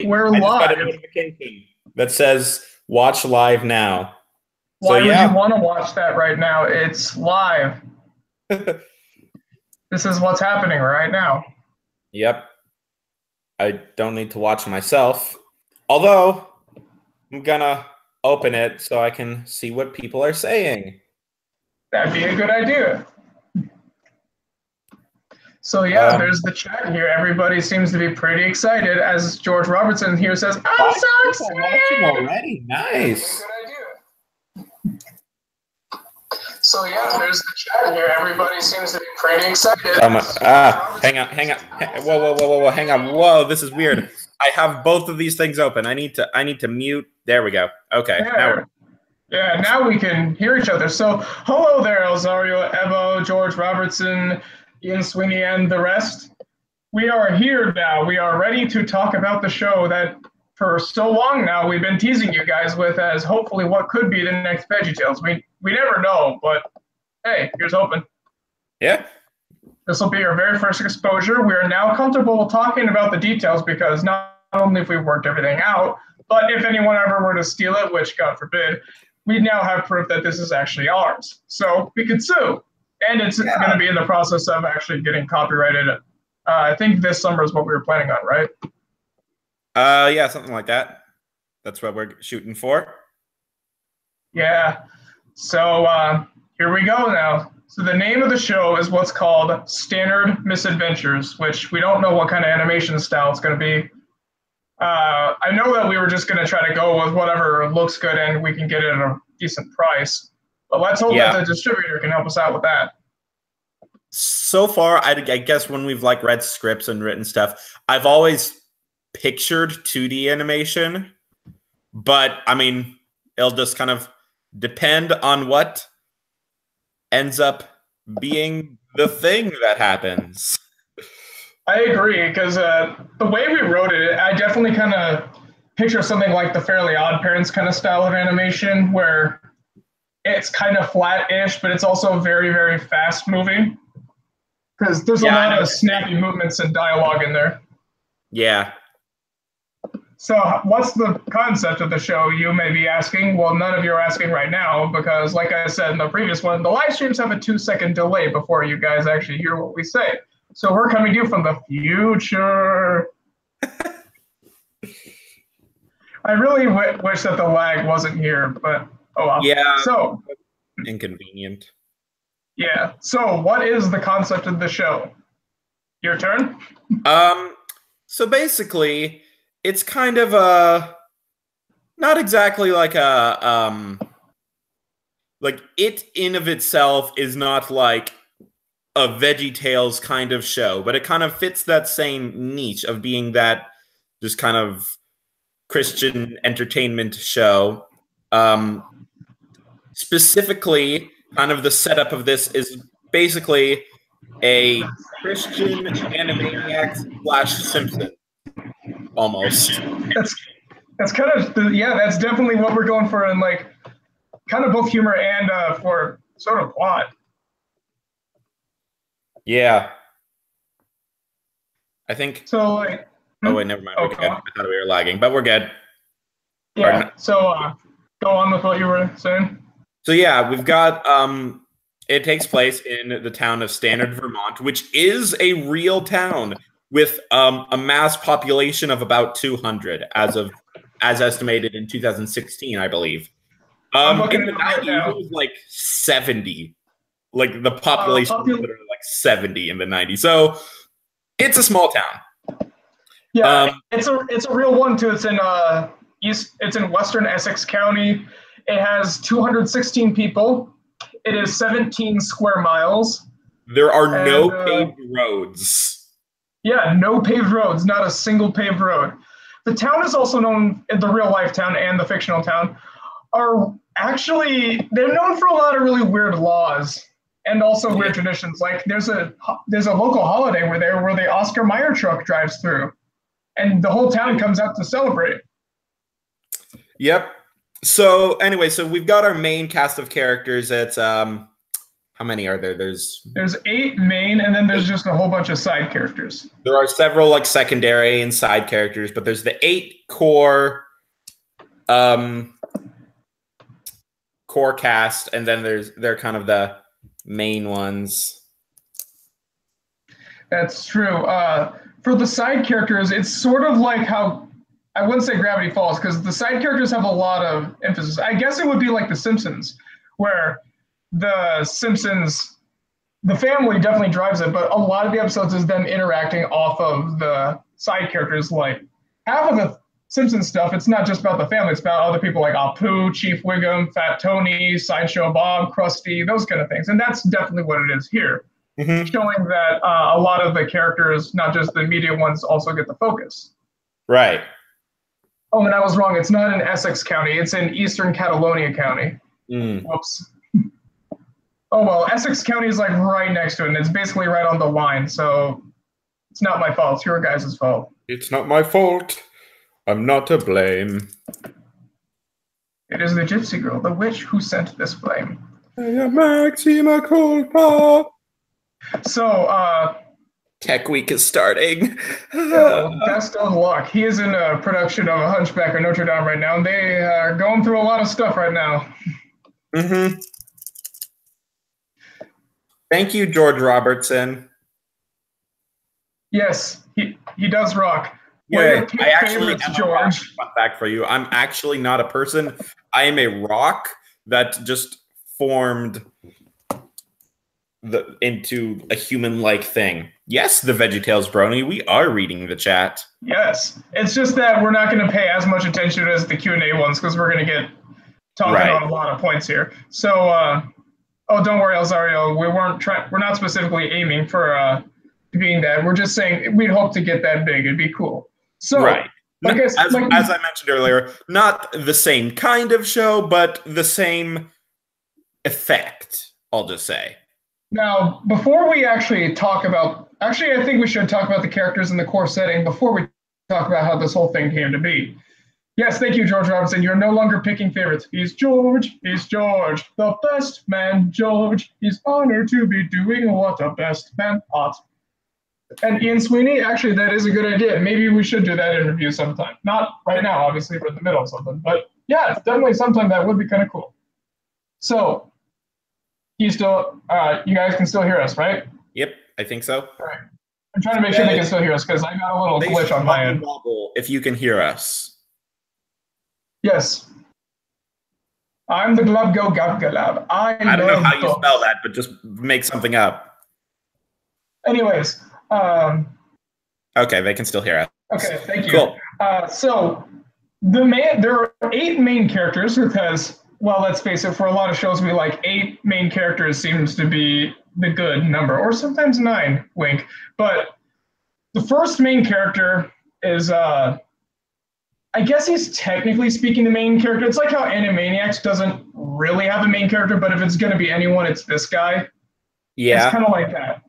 We're I just got a live. notification that says watch live now. So Why would you yeah. want to watch that right now? It's live. This is what's happening right now. Yep. I don't need to watch myself. Although I'm gonna open it so I can see what people are saying. That'd be a good idea. So yeah, there's the chat here. Everybody seems to be pretty excited. As George Robertson here says, "I'm so excited!" Already, nice. Good idea. So yeah, there's the chat here. Everybody seems to be pretty excited. Hang on. Whoa, hang on. Whoa, this is weird. I have both of these things open. I need to mute. There we go. Okay. Now we can hear each other. So hello there, Elzario, Evo, George Robertson, Ian Sweeney, and the rest. We are here now. We are ready to talk about the show that for so long now we've been teasing you guys with as hopefully what could be the next VeggieTales. We never know, but hey, here's hoping. Yeah. This will be our very first exposure. We are now comfortable talking about the details because not only if we worked everything out, but if anyone ever were to steal it, which God forbid, we now have proof that this is actually ours. So we could sue. And it's going to be in the process of actually getting copyrighted. I think this summer is what we were planning on, right? Yeah, something like that. That's what we're shooting for. Yeah. So here we go now. So the name of the show is what's called Standard Misadventures, which we don't know what kind of animation style it's going to be. I know that we were just going to try to go with whatever looks good and we can get it at a decent price. But let's hope that the distributor can help us out with that. So far, I guess when we've read scripts and written stuff, I've always pictured 2D animation. But, I mean, it'll just kind of depend on what ends up being the thing that happens. I agree, because the way we wrote it, I definitely kind of picture something like the Fairly Odd Parents kind of style of animation, where it's kind of flat-ish, but it's also very, very fast-moving. Because there's a lot of snappy movements and dialogue in there. Yeah. So what's the concept of the show, you may be asking? Well, none of you are asking right now, because like I said in the previous one, the live streams have a 2-second delay before you guys actually hear what we say. So we're coming to you from the future. I really wish that the lag wasn't here, but oh well. Yeah. So inconvenient. Yeah. So what is the concept of the show? Your turn? So basically, it's kind of a not exactly like a like it in of itself is not like a VeggieTales kind of show, but it kind of fits that same niche of being that just kind of Christian entertainment show. Specifically, kind of the setup of this is basically a Christian Animaniacs / Simpson, almost. That's kind of that's definitely what we're going for, in kind of both humor and for sort of plot. Yeah, I think so. Oh wait, never mind. We're good. I thought we were lagging, but we're good. Yeah. So go on with what you were saying. So yeah, we've got it takes place in the town of Standard, Vermont, which is a real town with a mass population of about 200 as estimated in 2016, I believe. In the 90s, it was like 70. Like the population was literally like 70 in the 90s. So it's a small town. Yeah, it's a real one too. It's in it's in Western Essex County. It has 216 people. It is 17 square miles. There are no paved roads. Yeah, no paved roads, not a single paved road. The town is also known, the real life town and the fictional town, are actually, they're known for a lot of really weird laws and also weird traditions. Like there's a local holiday where the Oscar Mayer truck drives through, and the whole town comes out to celebrate. Yep. So anyway, so we've got our main cast of characters. It's How many are there? There's 8 main, and then there's just a whole bunch of side characters. There are several like secondary and side characters, but there's the 8 core core cast, and then they're kind of the main ones. That's true. For the side characters, it's sort of like how, I wouldn't say Gravity Falls, because the side characters have a lot of emphasis. I guess it would be like The Simpsons, where the Simpsons, the family definitely drives it, but a lot of the episodes is them interacting off of the side characters. Like half of the Simpsons stuff, it's not just about the family, it's about other people like Apu, Chief Wiggum, Fat Tony, Sideshow Bob, Krusty, those kind of things. And that's definitely what it is here. Showing that a lot of the characters, not just the media ones, also get the focus. Right. Oh, and I was wrong. It's not in Essex County. It's in Eastern Catalonia County. Whoops. Oh, well, Essex County is like right next to it, and it's basically right on the line. So it's not my fault. It's your guys' fault. It's not my fault. I'm not to blame. It is the gypsy girl, the witch, who sent this blame. Maxima culpa. So, Tech Week is starting. Best of luck. He is in a production of A Hunchback of Notre Dame right now, and they are going through a lot of stuff right now. Thank you, George Robertson. Yes, he does rock. Yeah, I actually have George. Fun fact for you. I'm actually not a person. I am a rock that just formed into a human-like thing. Yes, the VeggieTales Brony, we are reading the chat. Yes. It's just that we're not going to pay as much attention as the Q&A ones because we're going to get talking on a lot of points here. So, oh, don't worry, Elzario. We're not specifically aiming for being that. We're just saying we'd hope to get that big. It'd be cool. So, as I mentioned earlier, not the same kind of show, but the same effect, I'll just say. Now, before we actually talk about, I think we should talk about the characters in the core setting before we talk about how this whole thing came to be. Yes, thank you, George Robinson. You're no longer picking favorites. He's George, the best man, George. He's honored to be doing what a best man ought. And Ian Sweeney, actually, that is a good idea. Maybe we should do that interview sometime. Not right now, obviously, we're in the middle of something. But yeah, definitely sometime that would be kind of cool. So, you guys can still hear us, right? Yep, I think so. All right. I'm trying to make sure they can still hear us because I got a little glitch on my end. If you can hear us. Yes. I'm the Glub Go Gub Galab. I don't know how you spell that, but just make something up. Anyways. Okay, they can still hear us. Okay, thank you. Cool. So there are 8 main characters because, well, let's face it, for a lot of shows we like 8 main characters seems to be the good number, or sometimes 9, wink. But the first main character is, I guess he's technically speaking the main character. It's like how Animaniacs doesn't really have a main character, but if it's going to be anyone, it's this guy. Yeah. It's kind of like that.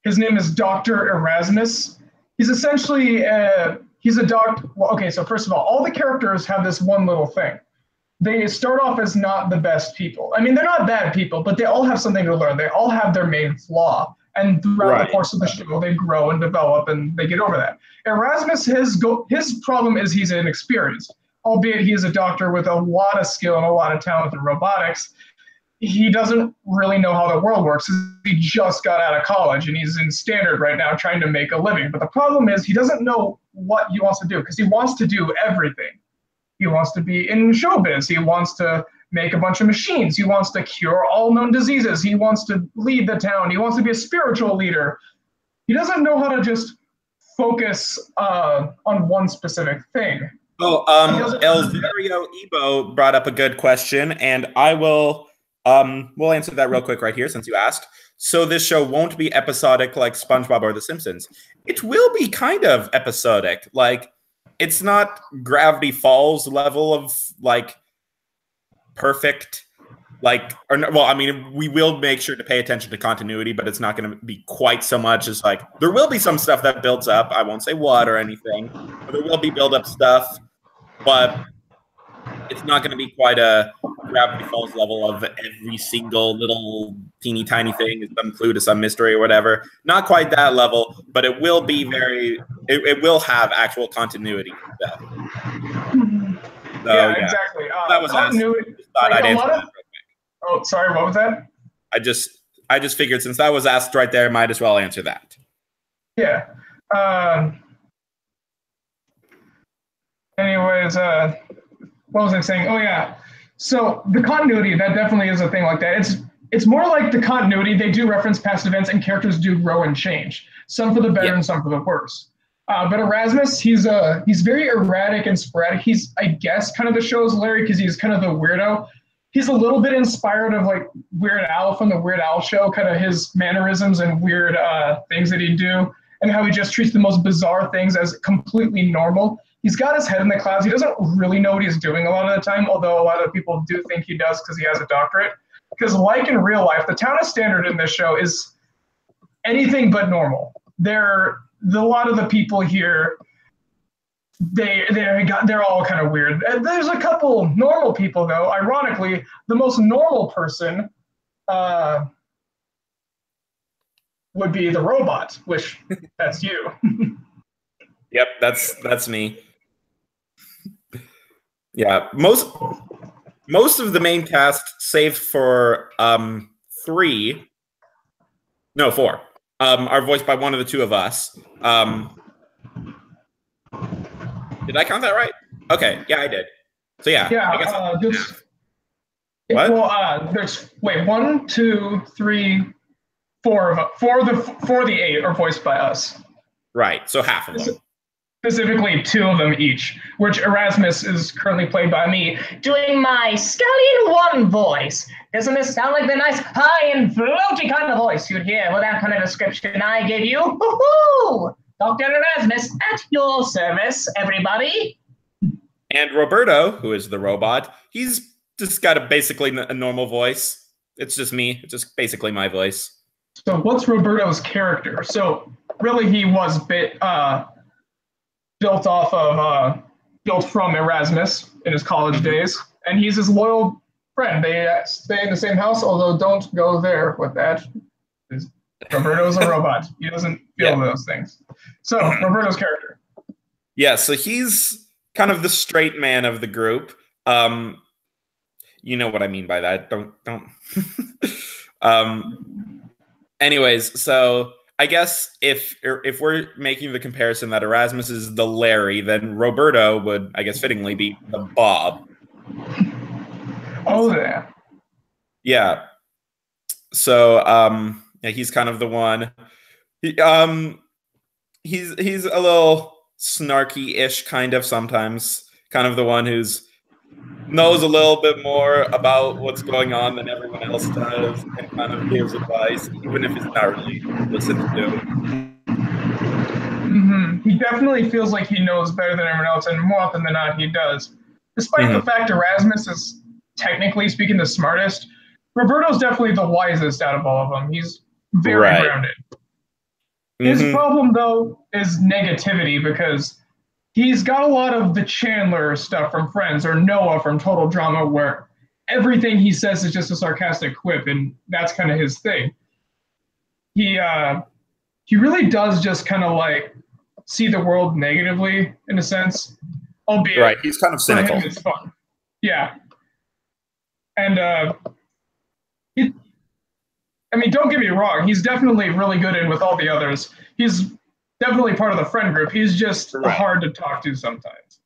His name is Dr. Erasmus. He's essentially, he's a doctor. Well, okay, so first of all the characters have this one little thing. They start off as not the best people. I mean, they're not bad people, but they all have something to learn. They all have their main flaw. And throughout the course of the show, they grow and develop and they get over that. Erasmus, his problem is he's inexperienced. Albeit he is a doctor with a lot of skill and a lot of talent in robotics, he doesn't really know how the world works. He just got out of college and he's in standard right now trying to make a living. But the problem is he doesn't know what he wants to do because he wants to do everything. He wants to be in showbiz. He wants to make a bunch of machines. He wants to cure all known diseases. He wants to lead the town. He wants to be a spiritual leader. He doesn't know how to just focus on one specific thing. Oh, Elzario Ebo brought up a good question, and I will we'll answer that real quick right here since you asked. So this show won't be episodic like SpongeBob or The Simpsons. It will be kind of episodic. Like, it's not Gravity Falls level of like perfect, like, or well, I mean, we will make sure to pay attention to continuity, but it's not going to be quite so much as like, there will be some stuff that builds up. I won't say what or anything, but there will be build up stuff. But it's not going to be quite a Gravity Falls level of every single little teeny tiny thing, some clue to some mystery or whatever. Not quite that level, but it will be it will have actual continuity stuff. So, yeah, exactly. That was continuity. Thought I'd answer that real quick. Oh, sorry, what was that? I just figured since that was asked right there, might as well answer that. Yeah. Anyways, what was I saying? Oh yeah. So the continuity, that definitely is a thing like that. It's more like the continuity. They do reference past events, and characters do grow and change. Some for the better and some for the worse. But Erasmus, he's very erratic and sporadic. He's, I guess, kind of the show's Larry because he's kind of the weirdo. He's a little bit inspired of like Weird Al from the Weird Al show, kind of his mannerisms and weird things that he'd do, and how he just treats the most bizarre things as completely normal. He's got his head in the clouds. He doesn't really know what he's doing a lot of the time, although a lot of people do think he does because he has a doctorate. Because like in real life, the town of Standard in this show is anything but normal. A lot of the people here, they're all kind of weird. There's a couple normal people, though. Ironically, the most normal person would be the robot, which that's you. Yep, that's me. Yeah, most of the main cast, save for 4, are voiced by one of the two of us. Did I count that right? Okay, yeah, I did. So yeah. Yeah. What? Well, there's 1, 2, 3, 4 of the 8 are voiced by us. Right. So half of them. Specifically 2 of them each, which Erasmus is currently played by me, doing my Scallion 1 voice. Doesn't this sound like the nice high and floaty kind of voice you'd hear with that kind of description I gave you? Woohoo! Dr. Erasmus at your service, everybody. And Roberto, who is the robot, he's just got basically a normal voice. It's just me. It's just basically my voice. So what's Roberto's character? So really he was built from Erasmus in his college days, and he's his loyal friend. They stay in the same house, although don't go there with that. Roberto's a robot. He doesn't feel those things. So Roberto's character. Yeah, so he's kind of the straight man of the group. You know what I mean by that. Don't. Anyways, so I guess if we're making the comparison that Erasmus is the Larry, then Roberto would, I guess, fittingly be the Bob. Oh, yeah. Yeah. So, yeah, he's kind of the one. He's a little snarky-ish, kind of sometimes. Kind of the one who's knows a little bit more about what's going on than everyone else does, and kind of gives advice, even if it's not really listened to. Mm-hmm. He definitely feels like he knows better than everyone else, and more often than not, he does. Despite the fact Erasmus is, technically speaking, the smartest, Roberto's definitely the wisest out of all of them. He's very grounded. His problem, though, is negativity, because he's got a lot of the Chandler stuff from Friends or Noah from Total Drama, where everything he says is just a sarcastic quip, and that's kind of his thing. He really does just kind of like see the world negatively in a sense, albeit he's kind of cynical. For him, it's fun. Yeah, and don't get me wrong, he's definitely really good in with all the others. He's definitely part of the friend group. He's just hard to talk to sometimes.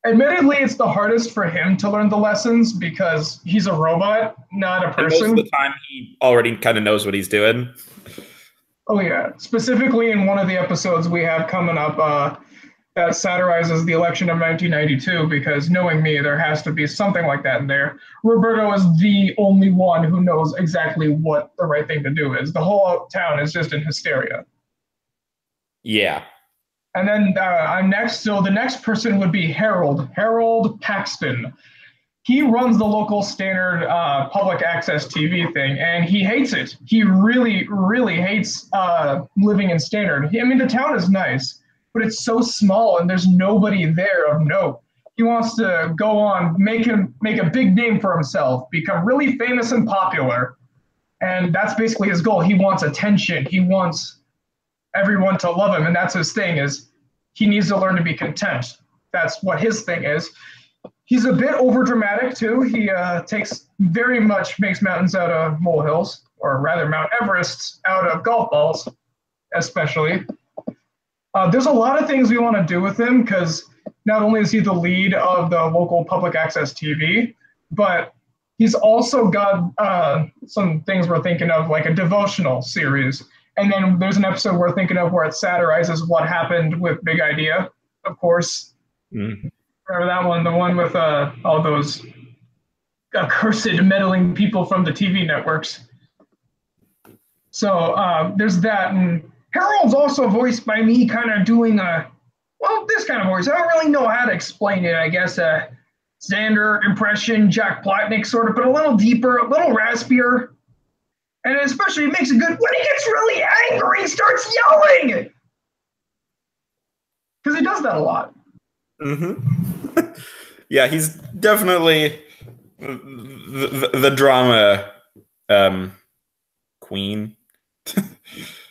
Admittedly, it's the hardest for him to learn the lessons because he's a robot, not a person. And most of the time, he already kind of knows what he's doing. Oh, yeah. Specifically in one of the episodes we have coming up that satirizes the election of 1992, because knowing me, there has to be something like that in there. Roberto is the only one who knows exactly what the right thing to do is. The whole town is just in hysteria. Yeah. And then I'm next. So the next person would be Harold Paxton. He runs the local Standard public access TV thing, and he hates it. He really, really hates living in Standard. The town is nice, but it's so small, and there's nobody there of note. He wants to go on, make a big name for himself, become really famous and popular. And that's basically his goal. He wants attention. He wants everyone to love him. And that's his thing is he needs to learn to be content. That's what his thing is. He's a bit overdramatic too. He makes mountains out of molehills, or rather Mount Everest out of golf balls, especially. There's a lot of things we want to do with him because not only is he the lead of the local public access TV, but he's also got some things we're thinking of, like a devotional series. And then there's an episode we're thinking of where it satirizes what happened with Big Idea, of course. Mm. Remember that one, the one with all those accursed meddling people from the TV networks. So there's that. And Harold's also voiced by me kind of doing this kind of voice. I don't really know how to explain it, I guess. Xander impression, Jack Plotnick sort of, but a little deeper, a little raspier. And especially it makes it good when he gets really angry and starts yelling. Because he does that a lot. Mm-hmm. Yeah, he's definitely the drama queen.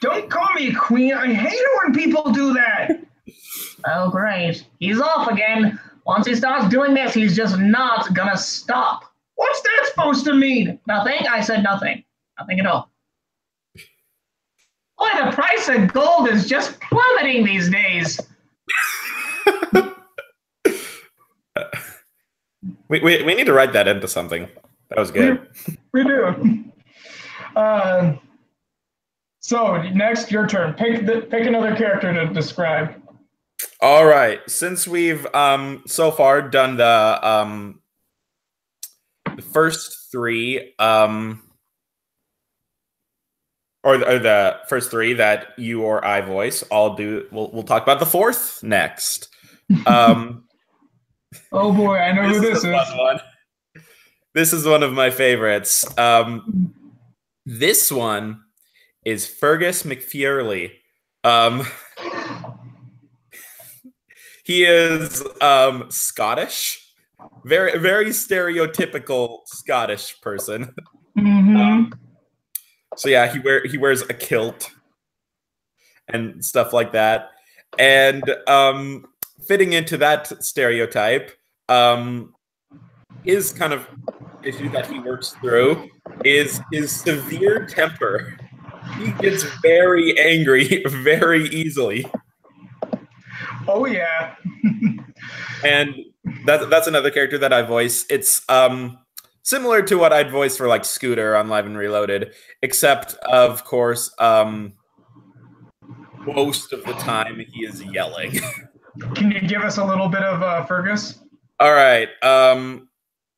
Don't call me queen. I hate it when people do that. Oh, great. He's off again. Once he starts doing this, he's just not gonna stop. What's that supposed to mean? Nothing? I said nothing. Nothing at all. Boy, the price of gold is just plummeting these days. We need to write that into something. That was good. We do. So next, your turn. Pick another character to describe. All right. Since we've so far done the first three, or the first three that you or I voice, we'll talk about the fourth next. Oh boy, I know who this is. One. This is one of my favorites. This one is Fergus McFearley. He is Scottish, very very stereotypical Scottish person. Mm-hmm. So yeah, he wears a kilt and stuff like that, and fitting into that stereotype, his kind of issue that he works through is his severe temper. He gets very angry very easily. Oh yeah. And that's another character that I voice. It's similar to what I'd voice for like Scooter on Live and Reloaded, except of course most of the time he is yelling. Can you give us a little bit of Fergus? All right.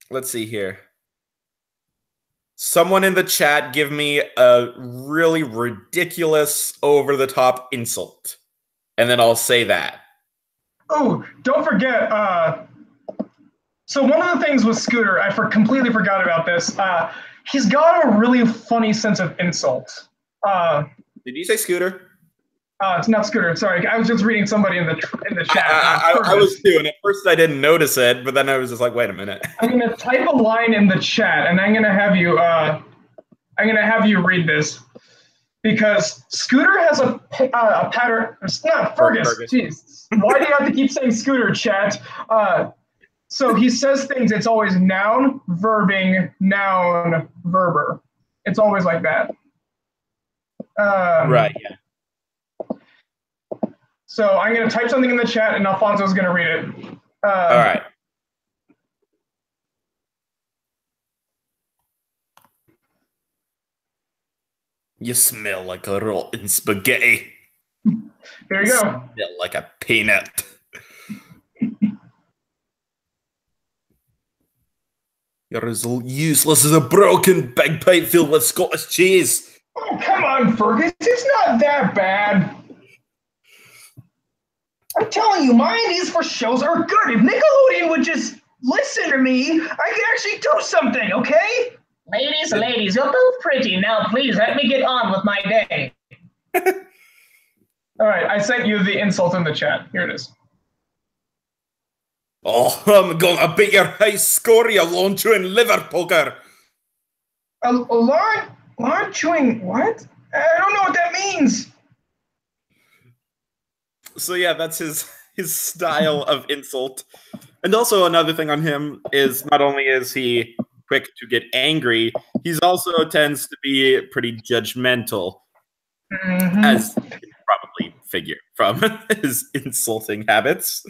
Let's see here. Someone in the chat give me a really ridiculous, over-the-top insult. And then I'll say that. Oh, don't forget. So one of the things with Scooter, I completely forgot about this. He's got a really funny sense of insult. Did you say Scooter? It's not Scooter. Sorry, I was just reading somebody in the chat. I was too, and at first I didn't notice it, but then I was just like, "Wait a minute." I'm gonna type a line in the chat, and I'm gonna have you read this because Scooter has a pattern. It's not Fergus. Jeez, why do you have to keep saying Scooter, chat? So he says things. It's always noun, verbing, noun, verber. It's always like that. Right. Yeah. So I'm going to type something in the chat, and Alfonso's going to read it. All right. You smell like a rotten spaghetti. There you go. Smell like a peanut. You're as useless as a broken bagpipe filled with Scottish cheese. Oh, come on, Fergus. It's not that bad. I'm telling you, my ideas for shows are good. If Nickelodeon would just listen to me, I could actually do something, okay? Ladies, you're both pretty. Now, please, let me get on with my day. All right, I sent you the insult in the chat. Here it is. Oh, I'm gonna beat your high score, you lone chewing liver poker. Lard chewing what? I don't know what that means. So yeah, that's his style of insult. And also another thing on him is not only is he quick to get angry, he's also tends to be pretty judgmental, as you can probably figure from his insulting habits.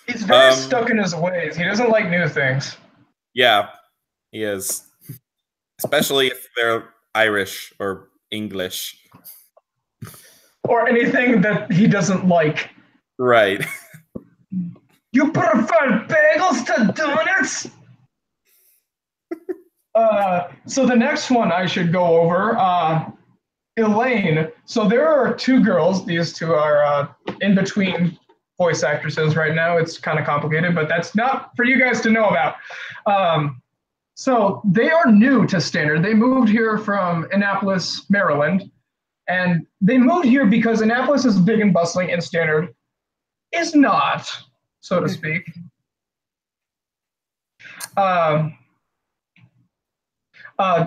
He's very stuck in his ways. He doesn't like new things. Yeah, he is. Especially if they're Irish or English. Or anything that he doesn't like. Right. You prefer bagels to donuts? So the next one I should go over, Elaine. So there are two girls. These two are in between voice actresses right now. It's kind of complicated, but that's not for you guys to know about. So they are new to Standard. They moved here from Annapolis, Maryland, and they moved here because Annapolis is big and bustling, and Standard is not, so to speak.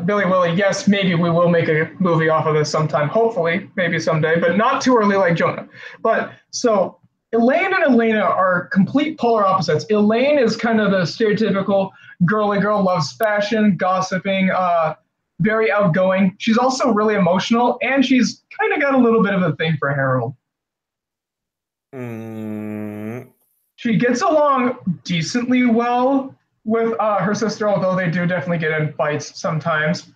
Billy Willie, yes, maybe we will make a movie off of this sometime, hopefully, maybe someday, but not too early like Jonah. But so Elaine and Elena are complete polar opposites. Elaine is kind of the stereotypical girly girl, loves fashion, gossiping, very outgoing. She's also really emotional, and she's kind of got a little bit of a thing for Harold. She gets along decently well with her sister, although they do definitely get in fights sometimes.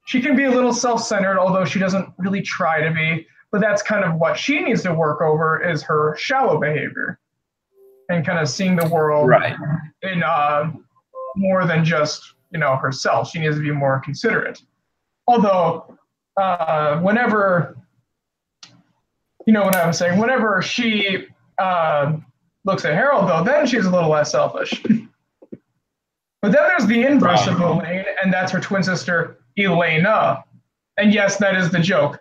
She can be a little self-centered, although she doesn't really try to be, but that's kind of what she needs to work over is her shallow behavior and kind of seeing the world in more than just, herself. She needs to be more considerate. Although whenever, what I'm saying, whenever she looks at Harold, though, then she's a little less selfish. But then there's the inverse of Elaine, and that's her twin sister, Elena. And yes, that is the joke.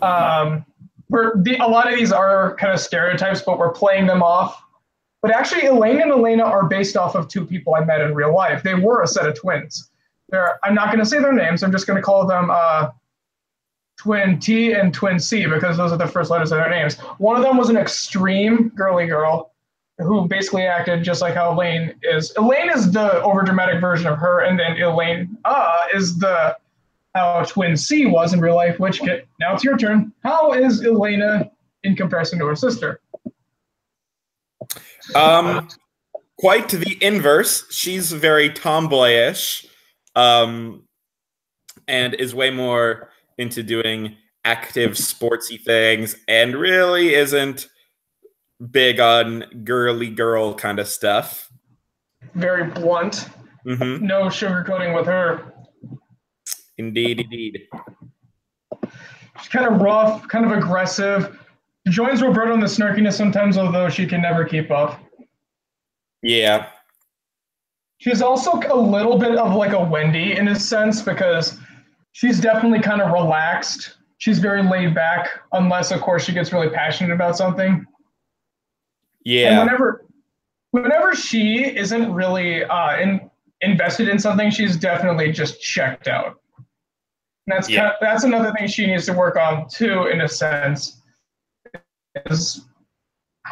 A lot of these are kind of stereotypes, but we're playing them off. But actually, Elaine and Elena are based off of two people I met in real life. They were a set of twins. I'm not going to say their names. I'm just going to call them Twin T and Twin C because those are the first letters of their names. One of them was an extreme girly girl who basically acted just like how Elaine is. Elaine is the overdramatic version of her, and then Elaine is how Twin C was in real life, which, now it's your turn. How is Elena in comparison to her sister? Quite to the inverse. She's very tomboyish, and is way more into doing active sportsy things, and really isn't big on girly girl kind of stuff. Very blunt. Mm-hmm. No sugarcoating with her. Indeed, indeed. She's kind of rough, kind of aggressive. She joins Roberto in the snarkiness sometimes, although she can never keep up. Yeah. She's also a little bit of like a Wendy in a sense because she's definitely kind of relaxed. She's very laid back, unless, of course, she gets really passionate about something. Yeah. And whenever she isn't really invested in something, she's definitely just checked out. And that's another thing she needs to work on too, in a sense. Is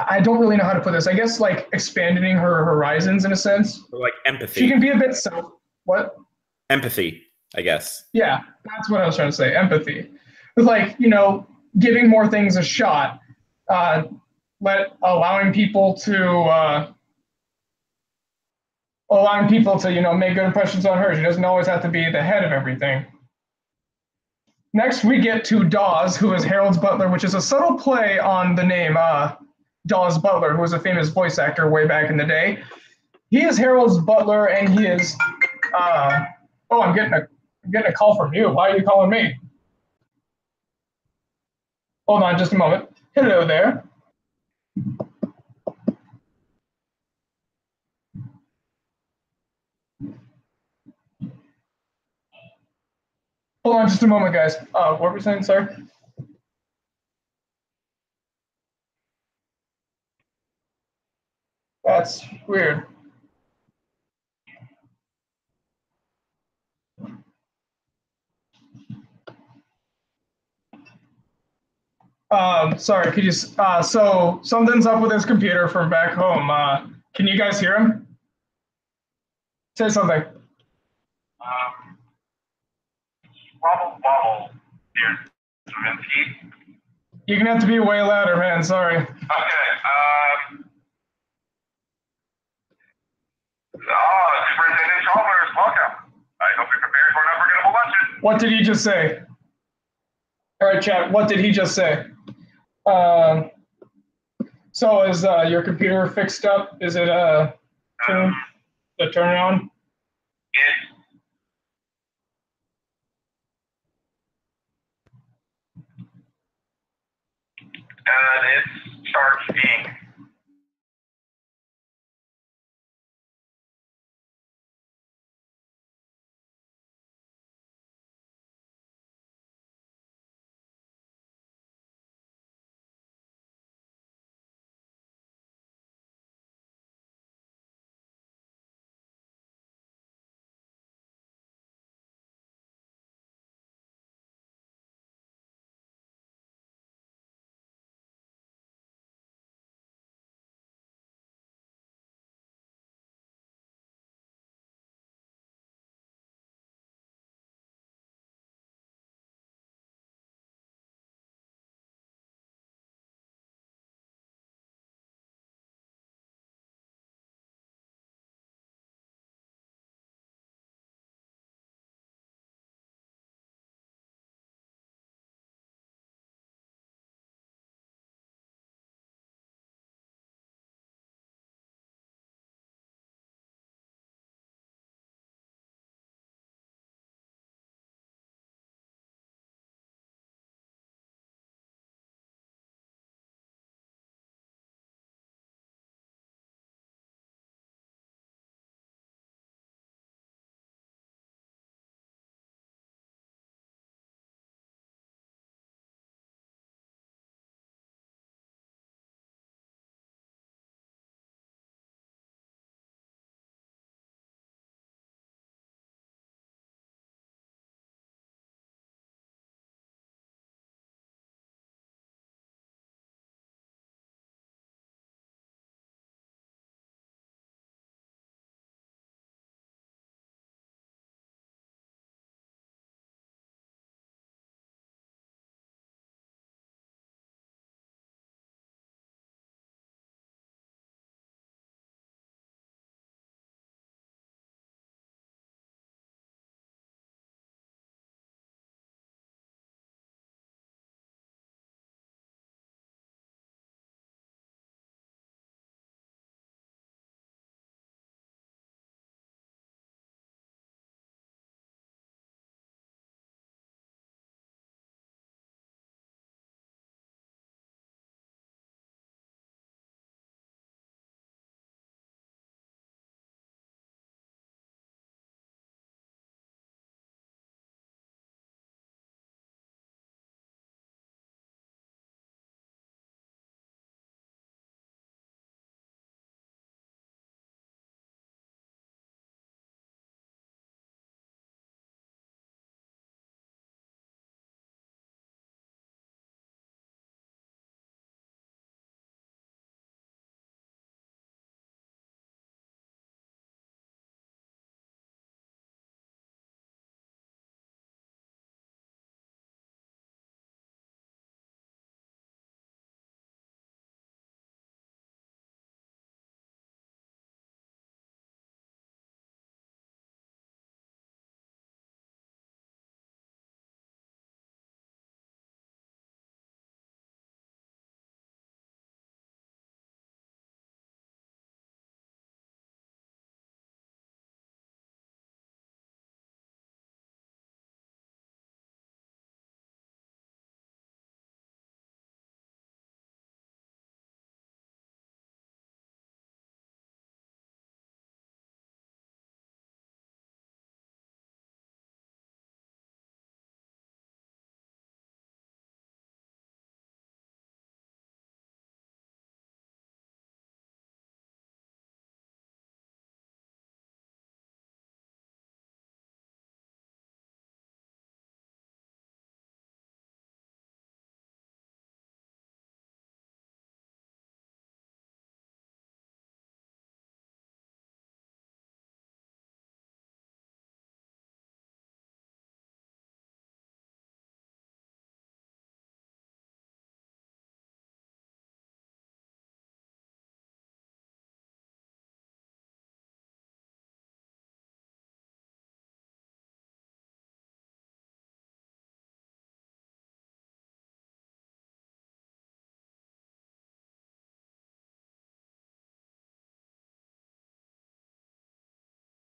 I don't really know how to put this. I guess like expanding her horizons in a sense. Or like empathy. She can be a bit what? Empathy, I guess. Yeah, that's what I was trying to say. Empathy. It's like, giving more things a shot. Allowing people to make good impressions on her. She doesn't always have to be the head of everything. Next, we get to Dawes, who is Harold's butler, which is a subtle play on the name Dawes Butler, who was a famous voice actor way back in the day. He is Harold's butler, and he is. I'm getting a call from you. Why are you calling me? Hold on, just a moment. Hello there. Hold on just a moment, guys. What were we saying, sir? That's weird. Sorry, could you, so something's up with his computer from back home. Can you guys hear him? Say something. Wobble, dear Stravinsky. You're gonna have to be way louder, man, sorry. Okay, Superintendent Chalmers, welcome. I hope you're prepared for an unforgettable luncheon. What did he just say? All right, chat, what did he just say? So is your computer fixed up? Is it turn it on? It starts being